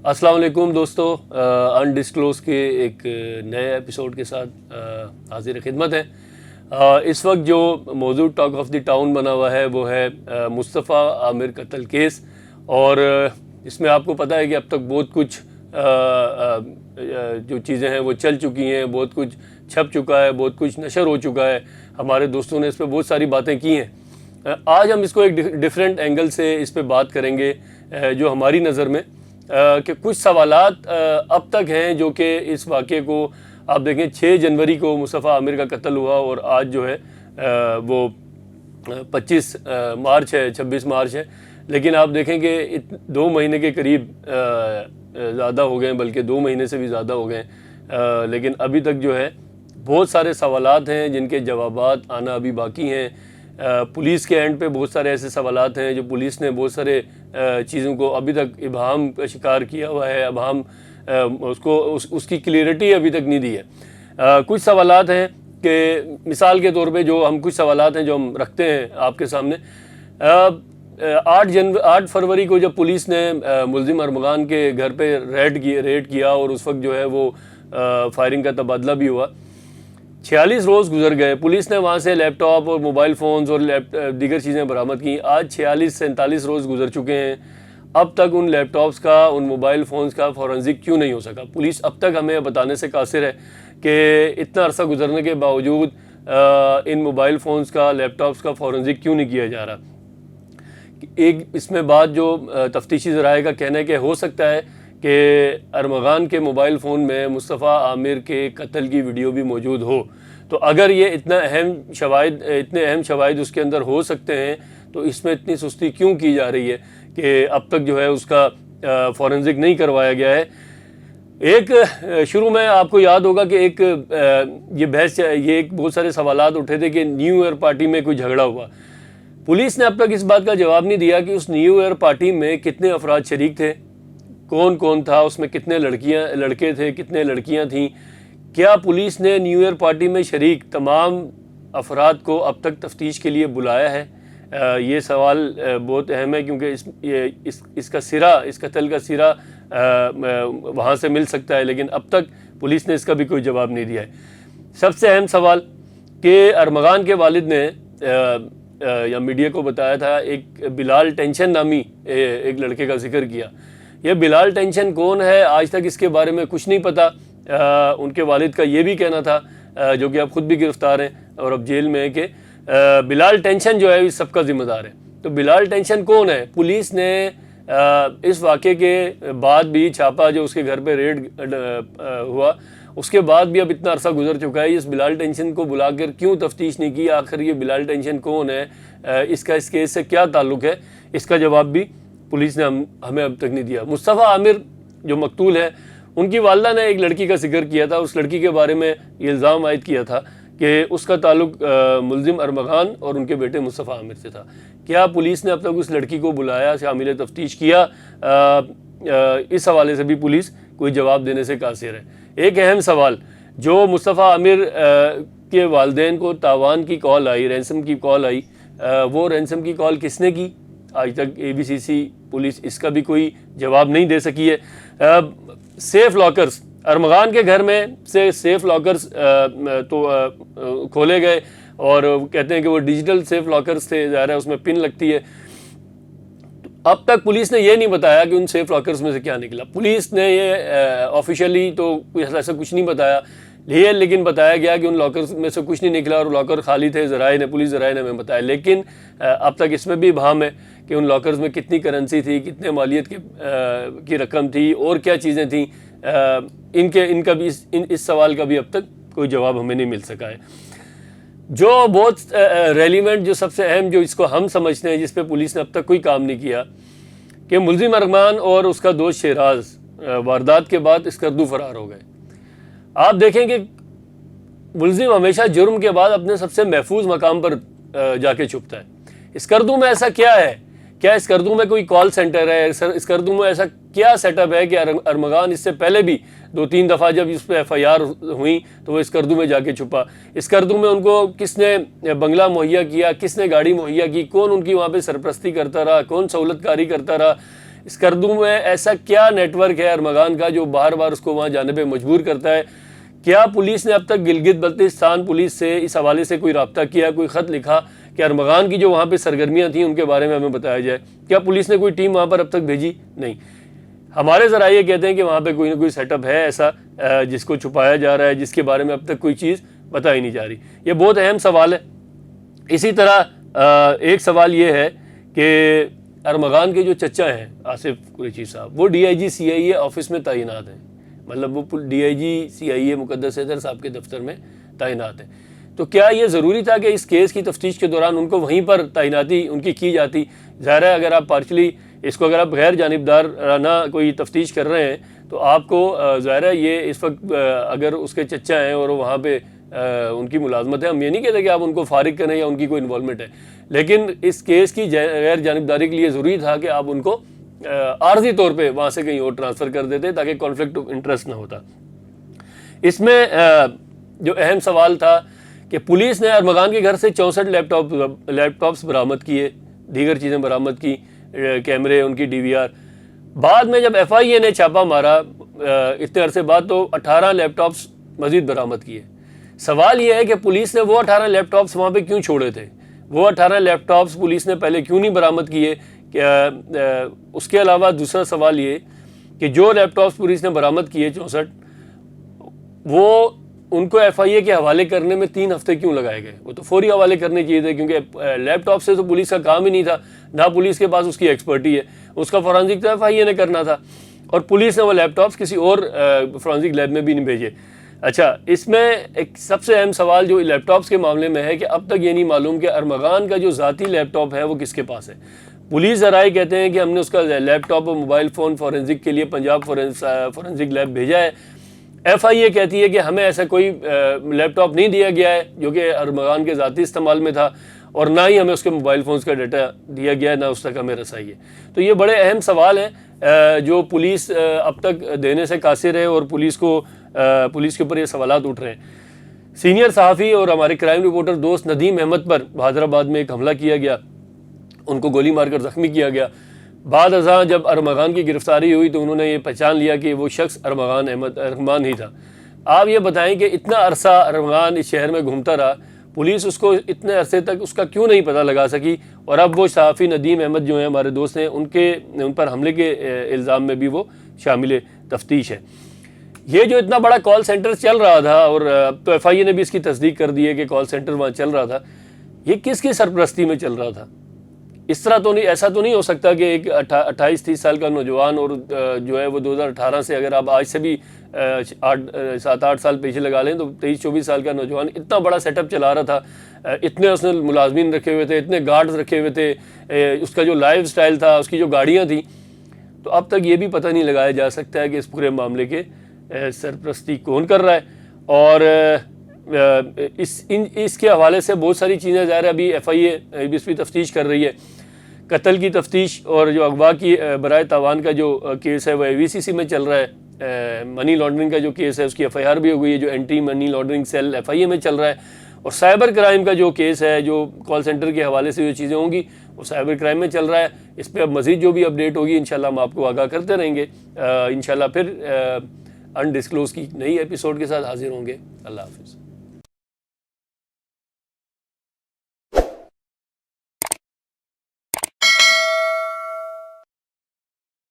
السلام علیکم دوستو، انڈسکلوز کے ایک نئے ایپیسوڈ کے ساتھ حاضر خدمت ہے۔ اس وقت جو موضوع ٹاک آف دی ٹاؤن بنا ہوا ہے وہ ہے مصطفیٰ عامر قتل کیس، اور اس میں آپ کو پتہ ہے کہ اب تک بہت کچھ جو چیزیں ہیں وہ چل چکی ہیں، بہت کچھ چھپ چکا ہے، بہت کچھ نشر ہو چکا ہے، ہمارے دوستوں نے اس پہ بہت ساری باتیں کی ہیں۔ آج ہم اس کو ایک ڈیفرنٹ اینگل سے اس پہ بات کریں گے، جو ہماری نظر میں کہ کچھ سوالات اب تک ہیں جو کہ اس واقعے کو آپ دیکھیں 6 جنوری کو مصطفیٰ عامر کا قتل ہوا، اور آج جو ہے وہ 25 مارچ ہے، 26 مارچ ہے، لیکن آپ دیکھیں کہ 2 مہینے کے قریب زیادہ ہو گئے ہیں، بلکہ 2 مہینے سے بھی زیادہ ہو گئے ہیں، لیکن ابھی تک جو ہے بہت سارے سوالات ہیں جن کے جوابات آنا ابھی باقی ہیں۔ پولیس کے اینڈ پہ بہت سارے ایسے سوالات ہیں جو پولیس نے بہت سارے چیزوں کو ابھی تک ابہام کا شکار کیا ہوا ہے، ابہام اس کی کلیئرٹی ابھی تک نہیں دی ہے۔ کچھ سوالات ہیں کہ مثال کے طور پہ کچھ سوالات ہیں جو ہم رکھتے ہیں آپ کے سامنے۔ 8 فروری کو جب پولیس نے ملزم ارمغان کے گھر پہ ریڈ کیا، اور اس وقت جو ہے وہ فائرنگ کا تبادلہ بھی ہوا، 46 روز گزر گئے، پولیس نے وہاں سے لیپ ٹاپ اور موبائل فونز اور دیگر چیزیں برآمد کی۔ آج 46-47 روز گزر چکے ہیں، اب تک ان لیپ ٹاپس کا، ان موبائل فونز کا فورنزک کیوں نہیں ہو سکا؟ پولیس اب تک ہمیں بتانے سے قاصر ہے کہ اتنا عرصہ گزرنے کے باوجود ان موبائل فونز کا، لیپ ٹاپس کا فورنزک کیوں نہیں کیا جا رہا؟ ایک اس میں بات جو تفتیشی ذرائع کا کہنا ہے کہ ہو سکتا ہے کہ ارمغان کے موبائل فون میں مصطفیٰ عامر کے قتل کی ویڈیو بھی موجود ہو، تو اگر یہ اتنے اہم شواہد اس کے اندر ہو سکتے ہیں تو اس میں اتنی سستی کیوں کی جا رہی ہے کہ اب تک جو ہے اس کا فورنزک نہیں کروایا گیا ہے؟ ایک شروع میں آپ کو یاد ہوگا کہ ایک بہت سارے سوالات اٹھے تھے کہ نیو ایئر پارٹی میں کوئی جھگڑا ہوا۔ پولیس نے اب تک اس بات کا جواب نہیں دیا کہ اس نیو ایئر پارٹی میں کتنے افراد شریک تھے، کون کون تھا اس میں، کتنے لڑکے تھے، کتنے لڑکیاں تھیں۔ کیا پولیس نے نیو ایئر پارٹی میں شریک تمام افراد کو اب تک تفتیش کے لیے بلایا ہے؟ یہ سوال بہت اہم ہے، کیونکہ اس قتل کا سرا وہاں سے مل سکتا ہے، لیکن اب تک پولیس نے اس کا بھی کوئی جواب نہیں دیا ہے۔ سب سے اہم سوال کہ ارمغان کے والد نے یا میڈیا کو بتایا تھا، ایک بلال ٹینشن نامی ایک لڑکے کا ذکر کیا۔ یہ بلال ٹینشن کون ہے؟ آج تک اس کے بارے میں کچھ نہیں پتا۔ ان کے والد کا یہ بھی کہنا تھا، جو کہ اب خود بھی گرفتار ہیں اور اب جیل میں ہے، کہ بلال ٹینشن جو ہے اس سب کا ذمہ دار ہے۔ تو بلال ٹینشن کون ہے؟ پولیس نے اس واقعے کے بعد بھی چھاپا، جو اس کے گھر پہ ریڈ ہوا، اس کے بعد بھی اب اتنا عرصہ گزر چکا ہے، اس بلال ٹینشن کو بلا کر کیوں تفتیش نہیں کی؟ آخر یہ بلال ٹینشن کون ہے؟ اس کا اس کیس سے کیا تعلق ہے؟ اس کا جواب بھی پولیس نے ہمیں اب تک نہیں دیا۔ مصطفیٰ عامر جو مقتول ہے، ان کی والدہ نے ایک لڑکی کا ذکر کیا تھا، اس لڑکی کے بارے میں یہ الزام عائد کیا تھا کہ اس کا تعلق ملزم ارمغان اور ان کے بیٹے مصطفیٰ عامر سے تھا۔ کیا پولیس نے اب تک اس لڑکی کو بلایا، شامل تفتیش کیا؟ اس حوالے سے بھی پولیس کوئی جواب دینے سے قاصر ہے۔ ایک اہم سوال جو مصطفیٰ عامر کے والدین کو تاوان کی کال آئی، رینسم کی کال آئی، وہ رینسم کی کال کس نے کی؟ آج تک ABCC پولیس اس کا بھی کوئی جواب نہیں دے سکی ہے۔ سیف لاکرز، ارمغان کے گھر میں سے سیف لاکرز تو کھولے گئے، اور کہتے ہیں کہ وہ ڈیجیٹل سیف لاکرز تھے، ظاہر ہے اس میں پن لگتی ہے۔ اب تک پولیس نے یہ نہیں بتایا کہ ان سیف لاکرز میں سے کیا نکلا۔ پولیس نے یہ آفیشیلی تو ایسا کچھ نہیں بتایا، لیکن بتایا گیا کہ ان لاکرز میں سے کچھ نہیں نکلا اور لاکر خالی تھے، پولیس ذرائع نے ہمیں بتایا۔ لیکن اب تک اس میں بھی ابہام ہے کہ ان لاکرز میں کتنی کرنسی تھی، کتنے مالیت کی رقم تھی، اور کیا چیزیں تھیں۔ ان کا بھی اس سوال کا بھی اب تک کوئی جواب ہمیں نہیں مل سکا ہے۔ جو بہت ریلیونٹ، جو سب سے اہم، جو اس کو ہم سمجھتے ہیں، جس پہ پولیس نے اب تک کوئی کام نہیں کیا، کہ ملزم ارمغان اور اس کا دوست شیراز واردات کے بعد اسکردو فرار ہو گئے۔ آپ دیکھیں کہ ملزم ہمیشہ جرم کے بعد اپنے سب سے محفوظ مقام پر جا کے چھپتا ہے۔ اسکردو میں ایسا کیا ہے؟ کیا اسکردو میں کوئی کال سینٹر ہے؟ اسکردو میں ایسا کیا سیٹ اپ ہے کہ ارمغان اس سے پہلے بھی 2-3 دفعہ جب اس پہ FIR ہوئیں تو وہ اسکردو میں جا کے چھپا؟ اسکردو میں ان کو کس نے بنگلہ مہیا کیا، کس نے گاڑی مہیا کی، کون ان کی وہاں پہ سرپرستی کرتا رہا، کون سہولت کاری کرتا رہا؟ اسکردو میں ایسا کیا نیٹ ورک ہے ارمغان کا جو بار بار اس کو وہاں جانے پہ مجبور کرتا ہے؟ کیا پولیس نے اب تک گلگت بلتستان پولیس سے اس حوالے سے کوئی رابطہ کیا، کوئی خط لکھا کہ ارمغان کی جو وہاں پہ سرگرمیاں تھیں ان کے بارے میں ہمیں بتایا جائے؟ کیا پولیس نے کوئی ٹیم وہاں پر اب تک بھیجی؟ نہیں. ہمارے ذرائع یہ کہتے ہیں کہ وہاں پہ کوئی نہ کوئی سیٹ اپ ہے ایسا جس کو چھپایا جا رہا ہے، جس کے بارے میں اب تک کوئی چیز بتائی نہیں جا رہی. یہ بہت اہم سوال ہے. اسی طرح ایک سوال یہ ہے کہ ارمغان کے جو چچا ہیں آصف قریشی صاحب، وہ DIG CIA آفس میں تعینات ہیں، مطلب وہ DIG CIA مقدس حیدر صاحب کے دفتر میں تعینات ہیں. تو کیا یہ ضروری تھا کہ اس کیس کی تفتیش کے دوران ان کو وہیں پر تعیناتی ان کی جاتی؟ ظاہر ہے اگر آپ پارشلی اس کو اگر آپ غیر جانبدارانہ کوئی تفتیش کر رہے ہیں تو آپ کو ظاہر ہے یہ اس وقت اگر اس کے چچا ہیں اور وہاں پہ ان کی ملازمت ہے، ہم یہ نہیں کہتے کہ آپ ان کو فارغ کریں یا ان کی کوئی انوالومنٹ ہے، لیکن اس کیس کی غیر جانبداری کے لیے ضروری تھا کہ آپ ان کو عارضی طور پہ وہاں سے کہیں اور ٹرانسفر کر دیتے تاکہ کانفلکٹ آف انٹرسٹ نہ ہوتا. اس میں جو اہم سوال تھا کہ پولیس نے ارمغان کے گھر سے 64 لیپ ٹاپس برآمد کیے، دیگر چیزیں برآمد کی، کیمرے، ان کی DVR. بعد میں جب FIA نے چھاپہ مارا اتنے عرصے بعد تو 18 لیپ ٹاپس مزید برآمد کیے. سوال یہ ہے کہ پولیس نے وہ 18 لیپ ٹاپس وہاں پہ کیوں چھوڑے تھے؟ وہ 18 لیپ ٹاپس پولیس نے پہلے کیوں نہیں برآمد کیے؟ اس کے علاوہ دوسرا سوال یہ کہ جو لیپ ٹاپس پولیس نے برآمد کیے 64، وہ ان کو FIA کے حوالے کرنے میں 3 ہفتے کیوں لگائے گئے؟ وہ تو فوری حوالے کرنے چاہیے تھے، کیونکہ لیپ ٹاپ سے تو پولیس کا کام ہی نہیں تھا، نہ پولیس کے پاس اس کی ایکسپرٹی ہے، اس کا فورانزک تو FIA نے کرنا تھا، اور پولیس نے وہ لیپ ٹاپس کسی اور فورانزک لیب میں بھی نہیں بھیجے. اچھا، اس میں ایک سب سے اہم سوال جو لیپ ٹاپس کے معاملے میں ہے کہ اب تک یہ نہیں معلوم کہ ارمغان کا جو ذاتی لیپ ٹاپ ہے وہ کس کے پاس ہے. پولیس ذرائع کہتے ہیں کہ ہم نے اس کا لیپ ٹاپ اور موبائل فون فورینزک کے لیے پنجاب فورینزک لیب بھیجا ہے. FIA کہتی ہے کہ ہمیں ایسا کوئی لیپ ٹاپ نہیں دیا گیا ہے جو کہ ارمغان کے ذاتی استعمال میں تھا، اور نہ ہی ہمیں اس کے موبائل فونز کا ڈیٹا دیا گیا ہے، نہ اس تک ہمیں رسائی ہے. تو یہ بڑے اہم سوال ہیں جو پولیس اب تک دینے سے قاصر ہے، اور پولیس کے اوپر یہ سوالات اٹھ رہے ہیں. سینئر صحافی اور ہمارے کرائم رپورٹر دوست ندیم احمد پر حیدرآباد میں ایک حملہ کیا گیا، ان کو گولی مار کر زخمی کیا گیا. بعد ازاں جب ارمغان کی گرفتاری ہوئی تو انہوں نے یہ پہچان لیا کہ وہ شخص ارمغان ہی تھا. آپ یہ بتائیں کہ اتنا عرصہ ارمغان اس شہر میں گھومتا رہا، پولیس اس کو اتنے عرصے تک اس کا کیوں نہیں پتہ لگا سکی؟ اور اب وہ صحافی ندیم احمد جو ہیں ہمارے دوست ہیں، ان پر حملے کے الزام میں بھی وہ شامل تفتیش ہے. یہ جو اتنا بڑا کال سینٹر چل رہا تھا، اور اب تو FIA نے بھی اس کی تصدیق کر دی ہے کہ کال سینٹر وہاں چل رہا تھا، یہ کس کی سرپرستی میں چل رہا تھا؟ اس طرح تو نہیں، ایسا تو نہیں ہو سکتا کہ ایک 28-30 سال کا نوجوان، اور جو ہے وہ 2018 سے، اگر آپ آج سے بھی 7-8 سال پیچھے لگا لیں تو 23-24 سال کا نوجوان اتنا بڑا سیٹ اپ چلا رہا تھا، اتنے اس نے ملازمین رکھے ہوئے تھے، اتنے گارڈز رکھے ہوئے تھے، اس کا جو لائف سٹائل تھا، اس کی جو گاڑیاں تھیں. تو اب تک یہ بھی پتہ نہیں لگایا جا سکتا ہے کہ اس پورے معاملے کے سرپرستی کون کر رہا ہے. اور اس کے حوالے سے بہت ساری چیزیں ظاہر ہے ابھی FIA اس پہ تفتیش کر رہی ہے. قتل کی تفتیش اور جو اغوا کی برائے تاوان کا جو کیس ہے وہ AVCC میں چل رہا ہے. منی لانڈرنگ کا جو کیس ہے اس کی FIR بھی ہو گئی ہے، جو anti money laundering cell FIA میں چل رہا ہے. اور سائبر کرائم کا جو کیس ہے، جو کال سینٹر کے حوالے سے جو چیزیں ہوں گی وہ سائبر کرائم میں چل رہا ہے. اس پہ اب مزید جو بھی اپڈیٹ ہوگی انشاءاللہ ہم آپ کو آگاہ کرتے رہیں گے. انشاءاللہ پھر انڈسکلوز کی نئی ایپیسوڈ کے ساتھ حاضر ہوں گے. اللہ حافظ.